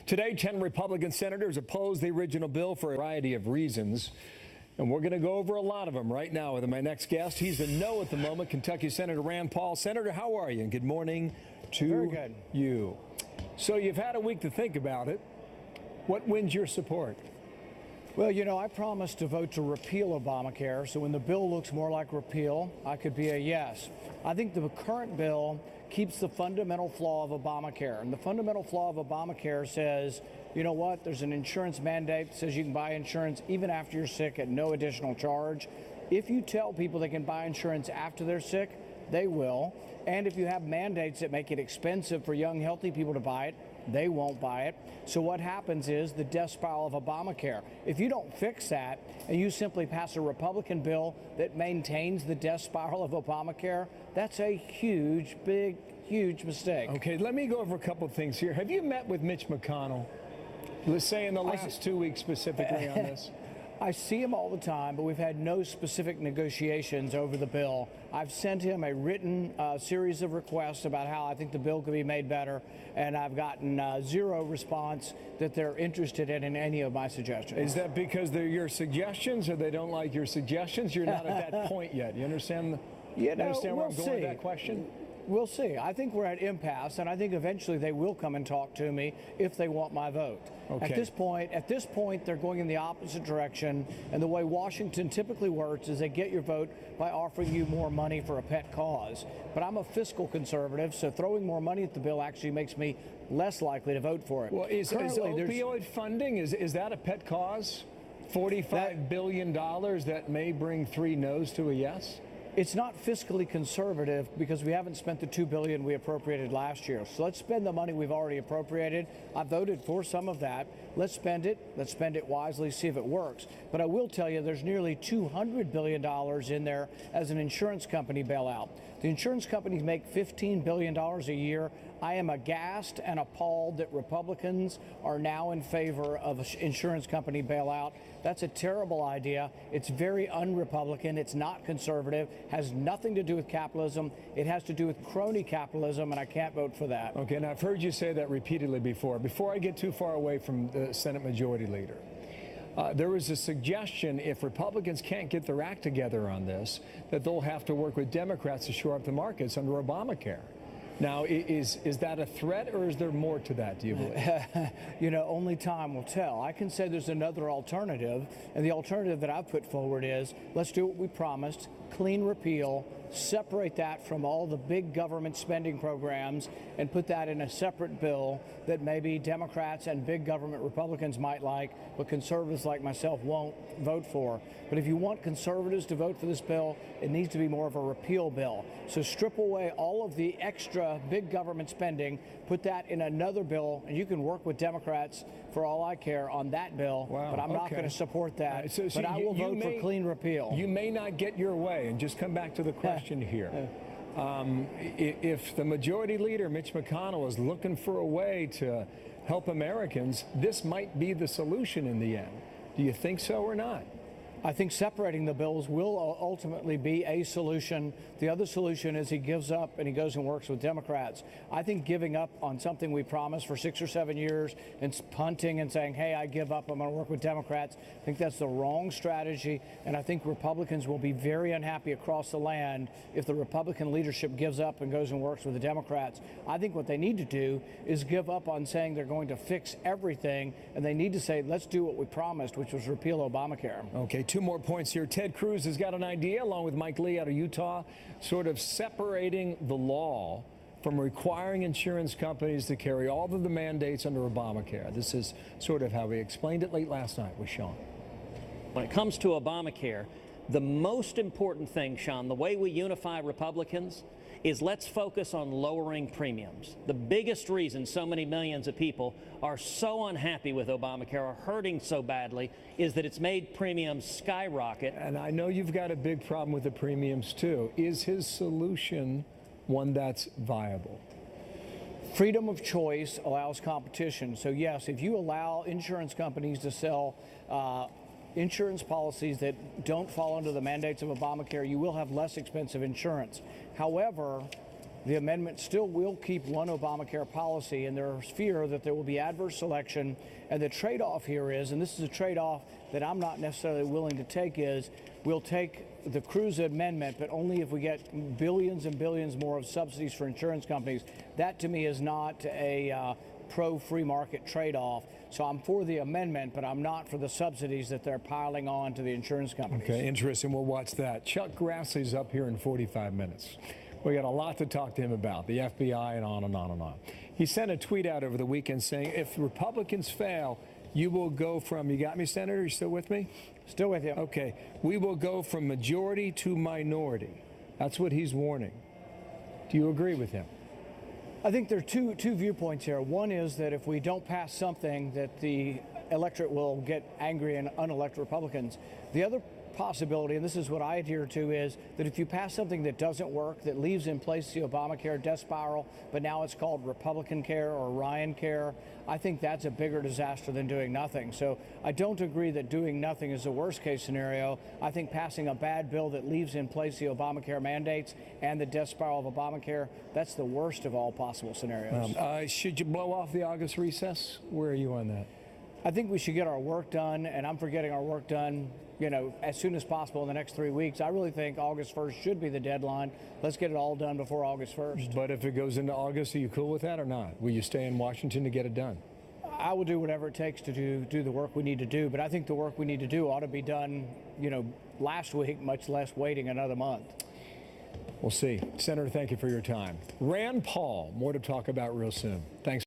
Today, 10 Republican senators opposed the original bill for a variety of reasons. And we're going to go over a lot of them right now with my next guest. He's a no at the moment, Kentucky Senator Rand Paul. Senator, how are you? And good morning to Very good. you. So you've had a week to think about it. What wins your support? Well, you know, I promised to vote to repeal Obamacare, so when the bill looks more like repeal, I could be a yes. I think the current bill keeps the fundamental flaw of Obamacare. And the fundamental flaw of Obamacare says, you know what, there's an insurance mandate that says you can buy insurance even after you're sick at no additional charge. If you tell people they can buy insurance after they're sick, they will. And if you have mandates that make it expensive for young, healthy people to buy it, they won't buy it. So what happens is the death spiral of Obamacare. If you don't fix that and you simply pass a Republican bill that maintains the death spiral of Obamacare, that's a huge, big, huge mistake. Okay, let me go over a couple of things here. Have you met with Mitch McConnell? Let's say in the last 2 weeks specifically on this. I see him all the time, but we've had no specific negotiations over the bill. I've sent him a written series of requests about how I think the bill could be made better, and I've gotten zero response that they're interested in any of my suggestions. Is that because they're your suggestions or they don't like your suggestions? You're not at that point yet. You understand? Understand where I'm going with that question? We'll see. I think we're at impasse, and I think eventually they will come and talk to me if they want my vote. Okay. At this point, they're going in the opposite direction, and the way Washington typically works is they get your vote by offering you more money for a pet cause. But I'm a fiscal conservative, so throwing more money at the bill actually makes me less likely to vote for it. Well, is opioid funding, is that a pet cause? $45 billion that may bring 3 no's to a yes? It's not fiscally conservative because we haven't spent the $2 billion we appropriated last year. So let's spend the money we've already appropriated. I voted for some of that. Let's spend it. Let's spend it wisely, see if it works. But I will tell you there's nearly $200 billion in there as an insurance company bailout. The insurance companies make $15 billion a year. I am aghast and appalled that Republicans are now in favor of an insurance company bailout. That's a terrible idea. It's very un-Republican. It's not conservative. Has nothing to do with capitalism. It has to do with crony capitalism, and I can't vote for that. Okay, and I've heard you say that repeatedly before. Before I get too far away from the Senate Majority Leader, there was a suggestion if Republicans can't get their act together on this, that they'll have to work with Democrats to shore up the markets under Obamacare. Now, is that a threat, or is there more to that, do you believe? You know, only time will tell. I can say there's another alternative, and the alternative that I've put forward is let's do what we promised, clean repeal, separate that from all the big government spending programs and put that in a separate bill that maybe Democrats and big government Republicans might like, but conservatives like myself won't vote for. But if you want conservatives to vote for this bill, it needs to be more of a repeal bill. So strip away all of the extra big government spending, put that in another bill, and you can work with Democrats for all I care on that bill. Wow, but I'm not going to support that. But I will vote for clean repeal. You may not get your way, and just come back to the question here. If the Majority Leader, Mitch McConnell, is looking for a way to help Americans, this might be the solution in the end. Do you think so or not? I think separating the bills will ultimately be a solution. The other solution is he gives up and he goes and works with Democrats. I think giving up on something we promised for 6 or 7 years and punting and saying, hey, I give up, I'm going to work with Democrats, I think that's the wrong strategy. And I think Republicans will be very unhappy across the land if the Republican leadership gives up and goes and works with the Democrats. I think what they need to do is give up on saying they're going to fix everything, and they need to say, let's do what we promised, which was repeal Obamacare. Okay, 2 more points here. Ted Cruz has got an idea, along with Mike Lee out of Utah, sort of separating the law from requiring insurance companies to carry all of the mandates under Obamacare. This is sort of how we explained it late last night with Sean. When it comes to Obamacare, the most important thing, Sean, the way we unify Republicans is let's focus on lowering premiums. The biggest reason so many millions of people are so unhappy with Obamacare, are hurting so badly, is that it's made premiums skyrocket. And I know you've got a big problem with the premiums too. Is his solution one that's viable? Freedom of choice allows competition. So yes, if you allow insurance companies to sell insurance policies that don't fall under the mandates of Obamacare, you will have less expensive insurance. However, the amendment still will keep one Obamacare policy, and there's fear that there will be adverse selection. And the trade-off here is, and this is a trade-off that I'm not necessarily willing to take, is we'll take the Cruz amendment, but only if we get billions and billions more of subsidies for insurance companies. That, to me, is not a pro-free market trade-off. So I'm for the amendment, but I'm not for the subsidies that they're piling on to the insurance companies. Okay, interesting. We'll watch that. Chuck Grassley's up here in 45 minutes. We got a lot to talk to him about, the FBI and on and on and on. He sent a tweet out over the weekend saying, if Republicans fail, you will go from, you got me, Senator? You still with me? Still with you. Okay. We will go from majority to minority. That's what he's warning. Do you agree with him? I think there are two viewpoints here. One is that if we don't pass something, that the electorate will get angry and unelect Republicans. The other possibility, and this is what I adhere to, is that if you pass something that doesn't work, that leaves in place the Obamacare death spiral, but now it's called Republican Care or Ryan Care, I think that's a bigger disaster than doing nothing. So I don't agree that doing nothing is the worst case scenario. I think passing a bad bill that leaves in place the Obamacare mandates and the death spiral of Obamacare, that's the worst of all possible scenarios. Should you blow off the August recess? Where are you on that? I think we should get our work done, and I'm for getting our work done, as soon as possible in the next 3 weeks. I really think August 1st should be the deadline. Let's get it all done before August 1st. But if it goes into August, are you cool with that or not? Will you stay in Washington to get it done? I will do whatever it takes to do the work we need to do, but I think the work we need to do ought to be done, last week, much less waiting another month. We'll see. Senator, thank you for your time. Rand Paul, more to talk about real soon. Thanks.